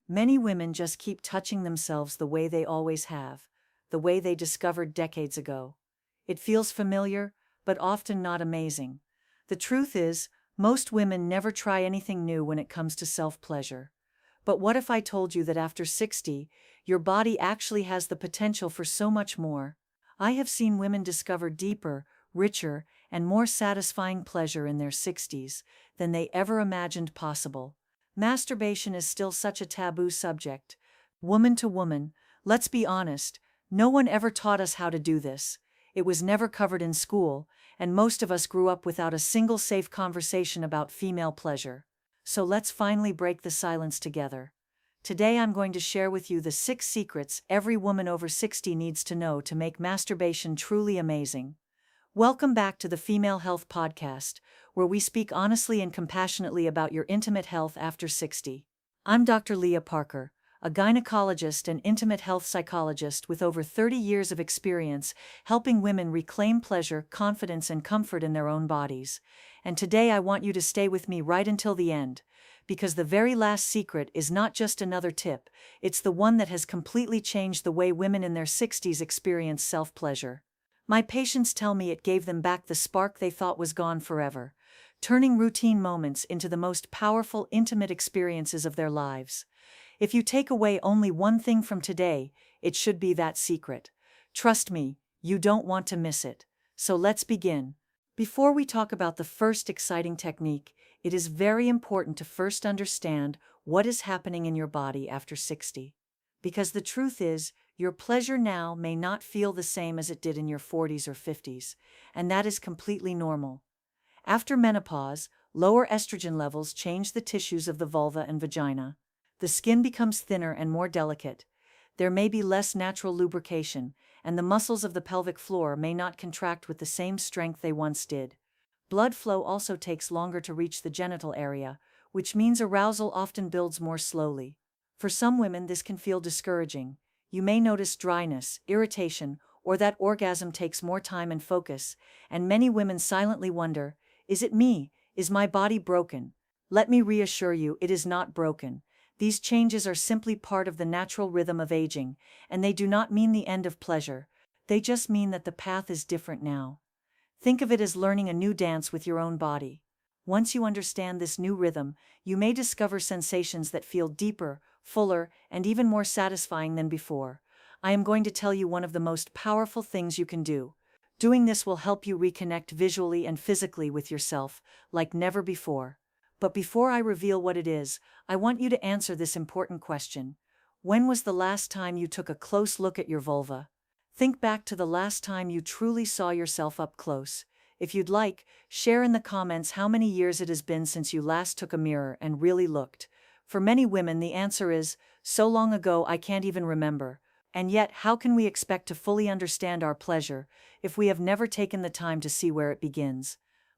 Many women just keep touching themselves the way they always have, the way they discovered decades ago. It feels familiar, but often not amazing. The truth is, most women never try anything new when it comes to self-pleasure. But what if I told you that after 60, your body actually has the potential for so much more? I have seen women discover deeper, richer, and more satisfying pleasure in their 60s than they ever imagined possible. Masturbation is still such a taboo subject. Woman to woman, let's be honest, no one ever taught us how to do this. It was never covered in school, and most of us grew up without a single safe conversation about female pleasure. So let's finally break the silence together. Today I'm going to share with you the 6 secrets every woman over 60 needs to know to make masturbation truly amazing. Welcome back to the Female Health Podcast, where we speak honestly and compassionately about your intimate health after 60. I'm Dr. Lia Parker, a gynecologist and intimate health psychologist with over 30 years of experience helping women reclaim pleasure, confidence, and comfort in their own bodies. And today I want you to stay with me right until the end, because the very last secret is not just another tip, it's the one that has completely changed the way women in their 60s experience self-pleasure. My patients tell me it gave them back the spark they thought was gone forever, turning routine moments into the most powerful, intimate experiences of their lives. If you take away only one thing from today, it should be that secret. Trust me, you don't want to miss it. So let's begin. Before we talk about the first exciting technique, it is very important to first understand what is happening in your body after 60. Because the truth is, your pleasure now may not feel the same as it did in your 40s or 50s, and that is completely normal. After menopause, lower estrogen levels change the tissues of the vulva and vagina. The skin becomes thinner and more delicate. There may be less natural lubrication, and the muscles of the pelvic floor may not contract with the same strength they once did. Blood flow also takes longer to reach the genital area, which means arousal often builds more slowly. For some women, this can feel discouraging. You may notice dryness, irritation, or that orgasm takes more time and focus, and many women silently wonder, is it me? Is my body broken? Let me reassure you, it is not broken. These changes are simply part of the natural rhythm of aging, and they do not mean the end of pleasure. They just mean that the path is different now. Think of it as learning a new dance with your own body. Once you understand this new rhythm, you may discover sensations that feel deeper, fuller, and even more satisfying than before. I am going to tell you one of the most powerful things you can do. Doing this will help you reconnect visually and physically with yourself, like never before. But before I reveal what it is, I want you to answer this important question. When was the last time you took a close look at your vulva? Think back to the last time you truly saw yourself up close. If you'd like, share in the comments how many years it has been since you last took a mirror and really looked. For many women, the answer is, so long ago I can't even remember. And yet, how can we expect to fully understand our pleasure if we have never taken the time to see where it begins?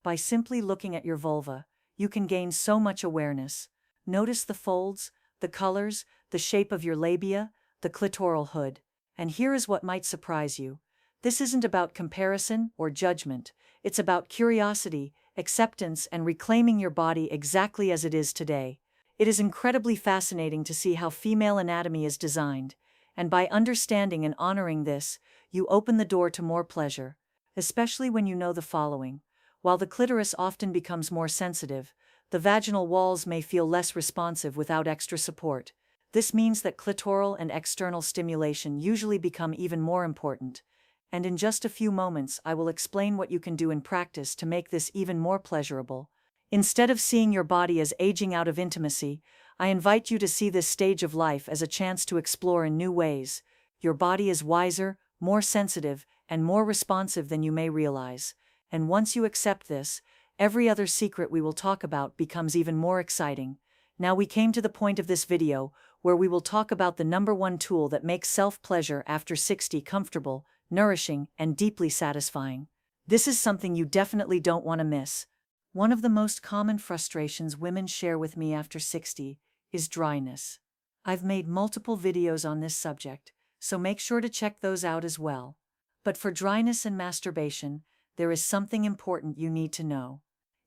By simply looking at your vulva, you can gain so much awareness. Notice the folds, the colors, the shape of your labia, the clitoral hood. And here is what might surprise you. This isn't about comparison or judgment. It's about curiosity, acceptance, and reclaiming your body exactly as it is today. It is incredibly fascinating to see how female anatomy is designed, and by understanding and honoring this, you open the door to more pleasure, especially when you know the following. While the clitoris often becomes more sensitive, the vaginal walls may feel less responsive without extra support. This means that clitoral and external stimulation usually become even more important. And in just a few moments, I will explain what you can do in practice to make this even more pleasurable. Instead of seeing your body as aging out of intimacy, I invite you to see this stage of life as a chance to explore in new ways. Your body is wiser, more sensitive, and more responsive than you may realize. And once you accept this, every other secret we will talk about becomes even more exciting. Now we came to the point of this video where we will talk about the #1 tool that makes self-pleasure after 60 comfortable, nourishing, and deeply satisfying. This is something you definitely don't want to miss. One of the most common frustrations women share with me after 60 is dryness. I've made multiple videos on this subject, so make sure to check those out as well. But for dryness and masturbation, there is something important you need to know.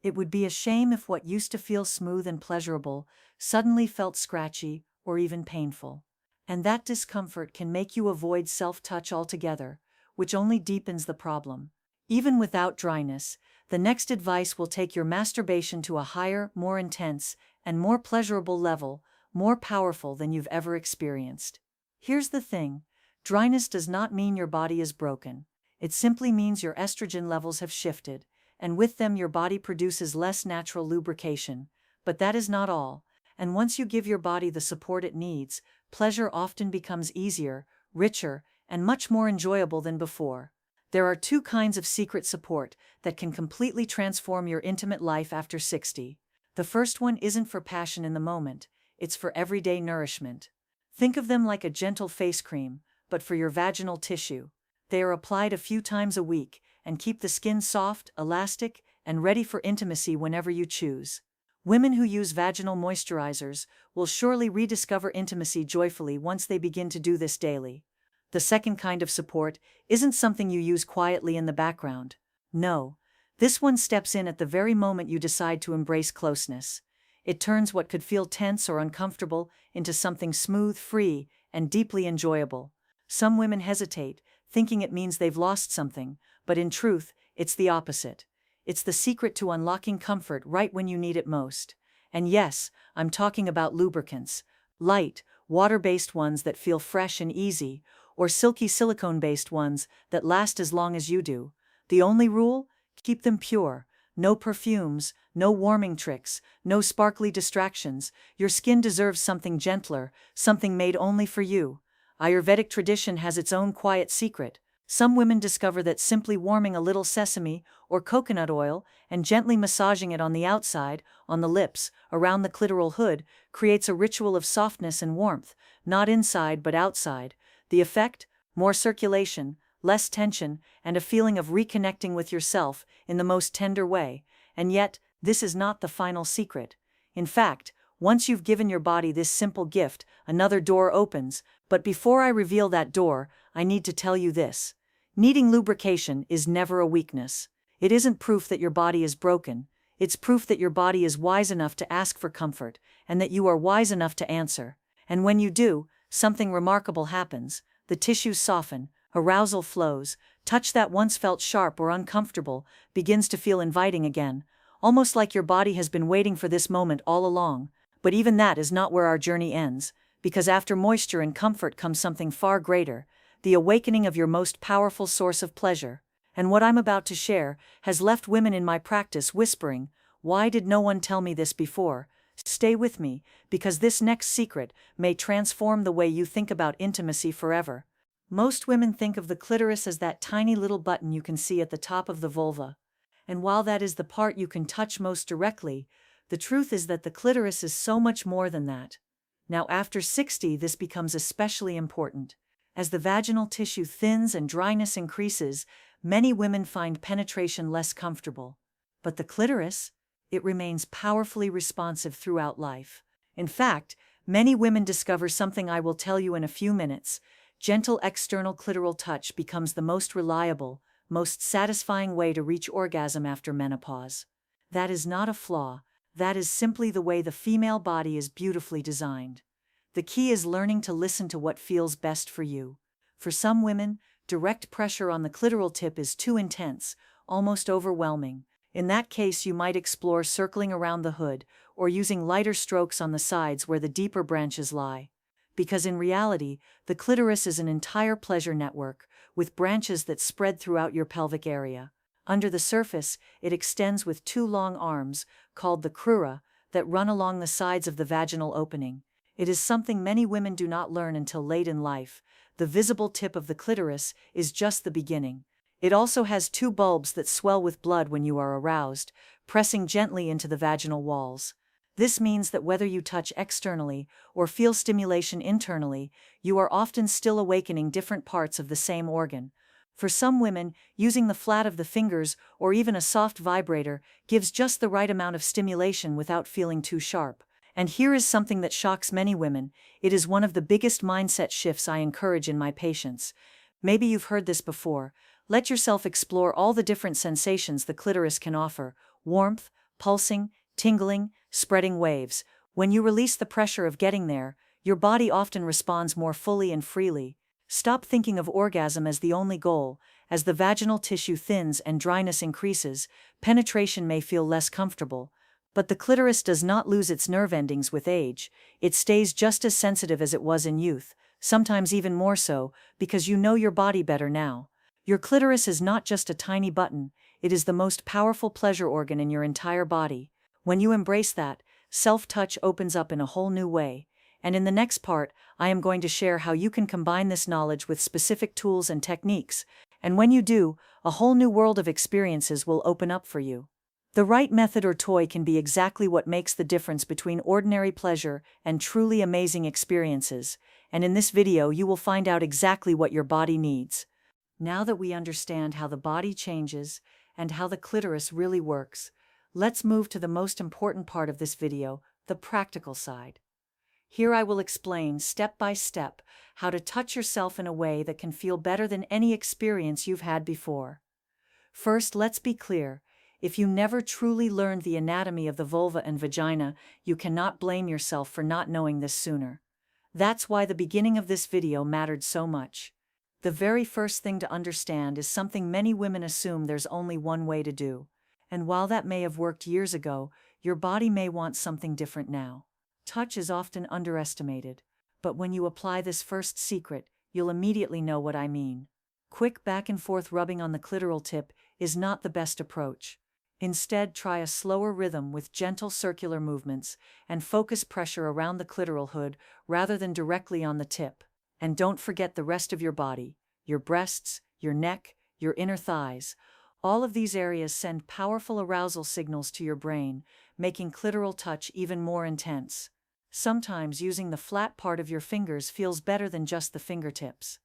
It would be a shame if what used to feel smooth and pleasurable suddenly felt scratchy or even painful. And that discomfort can make you avoid self-touch altogether, which only deepens the problem. Even without dryness, the next advice will take your masturbation to a higher, more intense, and more pleasurable level, more powerful than you've ever experienced. Here's the thing: dryness does not mean your body is broken. It simply means your estrogen levels have shifted, and with them your body produces less natural lubrication. But that is not all, and once you give your body the support it needs, pleasure often becomes easier, richer, and much more enjoyable than before. There are two kinds of secret support that can completely transform your intimate life after 60. The first one isn't for passion in the moment, it's for everyday nourishment. Think of them like a gentle face cream, but for your vaginal tissue. They are applied a few times a week and keep the skin soft, elastic, and ready for intimacy whenever you choose. Women who use vaginal moisturizers will surely rediscover intimacy joyfully once they begin to do this daily. The second kind of support isn't something you use quietly in the background. No, this one steps in at the very moment you decide to embrace closeness. It turns what could feel tense or uncomfortable into something smooth, free, and deeply enjoyable. Some women hesitate, thinking it means they've lost something, but in truth, it's the opposite. It's the secret to unlocking comfort right when you need it most. And yes, I'm talking about lubricants. Light, water-based ones that feel fresh and easy, or silky silicone-based ones that last as long as you do. The only rule? Keep them pure. No perfumes, no warming tricks, no sparkly distractions. Your skin deserves something gentler, something made only for you. Ayurvedic tradition has its own quiet secret. Some women discover that simply warming a little sesame or coconut oil and gently massaging it on the outside, on the lips, around the clitoral hood, creates a ritual of softness and warmth, not inside but outside. The effect? More circulation, less tension, and a feeling of reconnecting with yourself in the most tender way. And yet, this is not the final secret. In fact, once you've given your body this simple gift, another door opens. But before I reveal that door, I need to tell you this. Needing lubrication is never a weakness. It isn't proof that your body is broken. It's proof that your body is wise enough to ask for comfort, and that you are wise enough to answer. And when you do, something remarkable happens. The tissues soften, arousal flows, touch that once felt sharp or uncomfortable begins to feel inviting again, almost like your body has been waiting for this moment all along. But even that is not where our journey ends, because after moisture and comfort comes something far greater, the awakening of your most powerful source of pleasure. And what I'm about to share has left women in my practice whispering, "Why did no one tell me this before?" Stay with me, because this next secret may transform the way you think about intimacy forever. Most women think of the clitoris as that tiny little button you can see at the top of the vulva. And while that is the part you can touch most directly, the truth is that the clitoris is so much more than that. Now, after 60, this becomes especially important. As the vaginal tissue thins and dryness increases, many women find penetration less comfortable. But the clitoris? It remains powerfully responsive throughout life. In fact, many women discover something I will tell you in a few minutes. Gentle external clitoral touch becomes the most reliable, most satisfying way to reach orgasm after menopause. That is not a flaw. That is simply the way the female body is beautifully designed. The key is learning to listen to what feels best for you. For some women, direct pressure on the clitoral tip is too intense, almost overwhelming. In that case, you might explore circling around the hood or using lighter strokes on the sides where the deeper branches lie. Because in reality, the clitoris is an entire pleasure network, with branches that spread throughout your pelvic area. Under the surface, it extends with two long arms, called the crura, that run along the sides of the vaginal opening. It is something many women do not learn until late in life. The visible tip of the clitoris is just the beginning. It also has two bulbs that swell with blood when you are aroused, pressing gently into the vaginal walls. This means that whether you touch externally or feel stimulation internally, you are often still awakening different parts of the same organ. For some women, using the flat of the fingers or even a soft vibrator gives just the right amount of stimulation without feeling too sharp. And here is something that shocks many women. It is one of the biggest mindset shifts I encourage in my patients. Maybe you've heard this before. Let yourself explore all the different sensations the clitoris can offer: warmth, pulsing, tingling, spreading waves. When you release the pressure of getting there, Your body often responds more fully and freely. Stop thinking of orgasm as the only goal. As the vaginal tissue thins and dryness increases, penetration may feel less comfortable. But the clitoris does not lose its nerve endings with age. It stays just as sensitive as it was in youth, sometimes even more so, because you know your body better now. Your clitoris is not just a tiny button, it is the most powerful pleasure organ in your entire body. When you embrace that, self-touch opens up in a whole new way. And in the next part, I am going to share how you can combine this knowledge with specific tools and techniques. And when you do, a whole new world of experiences will open up for you. The right method or toy can be exactly what makes the difference between ordinary pleasure and truly amazing experiences. And in this video, you will find out exactly what your body needs. Now that we understand how the body changes and how the clitoris really works, let's move to the most important part of this video, the practical side. Here I will explain step by step how to touch yourself in a way that can feel better than any experience you've had before. First, let's be clear. If you never truly learned the anatomy of the vulva and vagina, you cannot blame yourself for not knowing this sooner. That's why the beginning of this video mattered so much. The very first thing to understand is something many women assume there's only one way to do. And while that may have worked years ago, your body may want something different now. Touch is often underestimated, but when you apply this first secret, you'll immediately know what I mean. Quick back and forth rubbing on the clitoral tip is not the best approach. Instead, try a slower rhythm with gentle circular movements and focus pressure around the clitoral hood rather than directly on the tip. And don't forget the rest of your body, your breasts, your neck, your inner thighs. All of these areas send powerful arousal signals to your brain, making clitoral touch even more intense. Sometimes using the flat part of your fingers feels better than just the fingertips.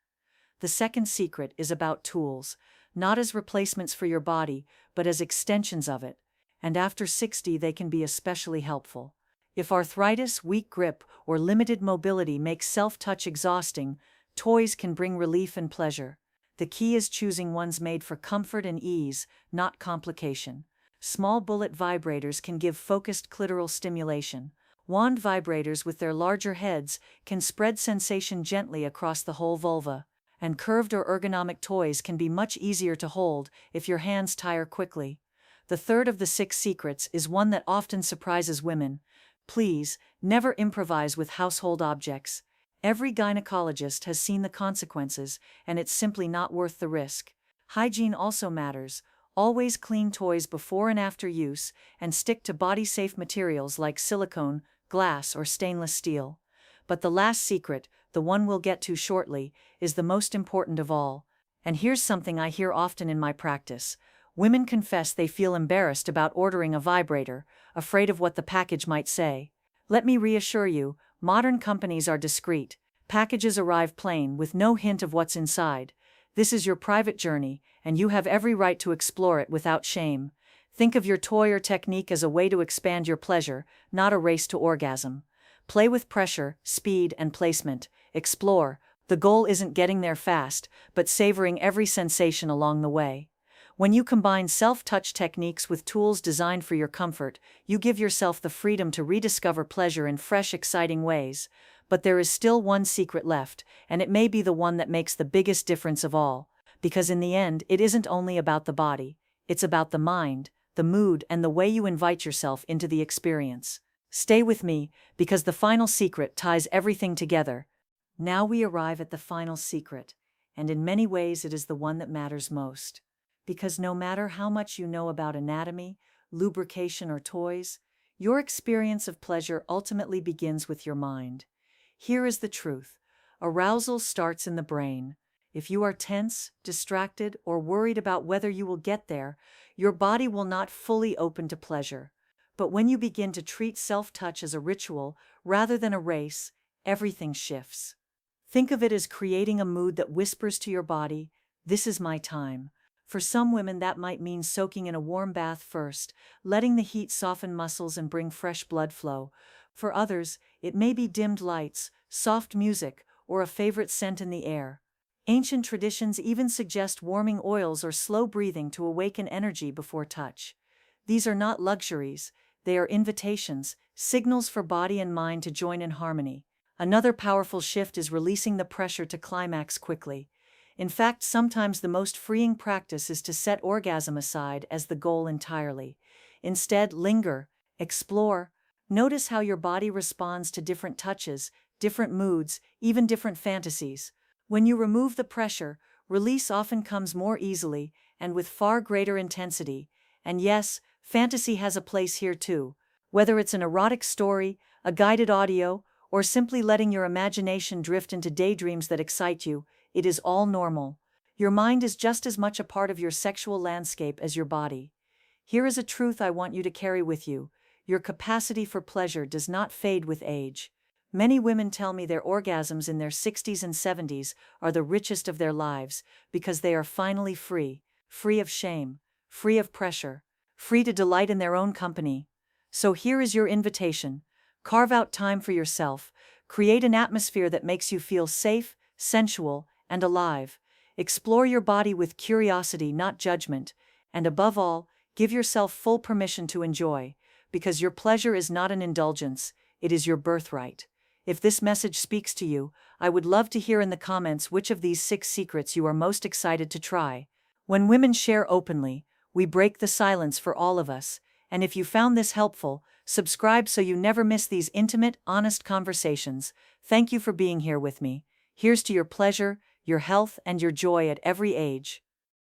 The second secret is about tools, not as replacements for your body, but as extensions of it. And after 60, they can be especially helpful. If arthritis, weak grip, or limited mobility makes self-touch exhausting, toys can bring relief and pleasure. The key is choosing ones made for comfort and ease, not complication. Small bullet vibrators can give focused clitoral stimulation. Wand vibrators with their larger heads can spread sensation gently across the whole vulva. And curved or ergonomic toys can be much easier to hold if your hands tire quickly. The third of the 6 secrets is one that often surprises women. Please, never improvise with household objects. Every gynecologist has seen the consequences, and it's simply not worth the risk. Hygiene also matters. Always clean toys before and after use, and stick to body-safe materials like silicone, glass, or stainless steel. But the last secret, the one we'll get to shortly, is the most important of all. And here's something I hear often in my practice. Women confess they feel embarrassed about ordering a vibrator, afraid of what the package might say. Let me reassure you, modern companies are discreet. Packages arrive plain, with no hint of what's inside. This is your private journey, and you have every right to explore it without shame. Think of your toy or technique as a way to expand your pleasure, not a race to orgasm. Play with pressure, speed, and placement. Explore. The goal isn't getting there fast, but savoring every sensation along the way. When you combine self-touch techniques with tools designed for your comfort, you give yourself the freedom to rediscover pleasure in fresh, exciting ways. But there is still one secret left, and it may be the one that makes the biggest difference of all. Because in the end, it isn't only about the body, it's about the mind, the mood, and the way you invite yourself into the experience. Stay with me, because the final secret ties everything together. Now we arrive at the final secret, and in many ways it is the one that matters most. Because no matter how much you know about anatomy, lubrication, or toys, your experience of pleasure ultimately begins with your mind. Here is the truth. Arousal starts in the brain. If you are tense, distracted, or worried about whether you will get there, your body will not fully open to pleasure. But when you begin to treat self-touch as a ritual rather than a race, everything shifts. Think of it as creating a mood that whispers to your body, "This is my time." For some women, that might mean soaking in a warm bath first, letting the heat soften muscles and bring fresh blood flow. For others, it may be dimmed lights, soft music, or a favorite scent in the air. Ancient traditions even suggest warming oils or slow breathing to awaken energy before touch. These are not luxuries. They are invitations, signals for body and mind to join in harmony. Another powerful shift is releasing the pressure to climax quickly. In fact, sometimes the most freeing practice is to set orgasm aside as the goal entirely. Instead, linger, explore, notice how your body responds to different touches, different moods, even different fantasies. When you remove the pressure, release often comes more easily and with far greater intensity. And yes, fantasy has a place here too. Whether it's an erotic story, a guided audio, or simply letting your imagination drift into daydreams that excite you, it is all normal. Your mind is just as much a part of your sexual landscape as your body. Here is a truth I want you to carry with you. Your capacity for pleasure does not fade with age. Many women tell me their orgasms in their 60s and 70s are the richest of their lives because they are finally free, free of shame, free of pressure, free to delight in their own company. So here is your invitation. Carve out time for yourself. Create an atmosphere that makes you feel safe, sensual, and alive. Explore your body with curiosity, not judgment. And above all, give yourself full permission to enjoy, because your pleasure is not an indulgence, it is your birthright. If this message speaks to you, I would love to hear in the comments which of these 6 secrets you are most excited to try. When women share openly, we break the silence for all of us. And if you found this helpful, subscribe so you never miss these intimate, honest conversations. Thank you for being here with me. Here's to your pleasure, your health, and your joy at every age.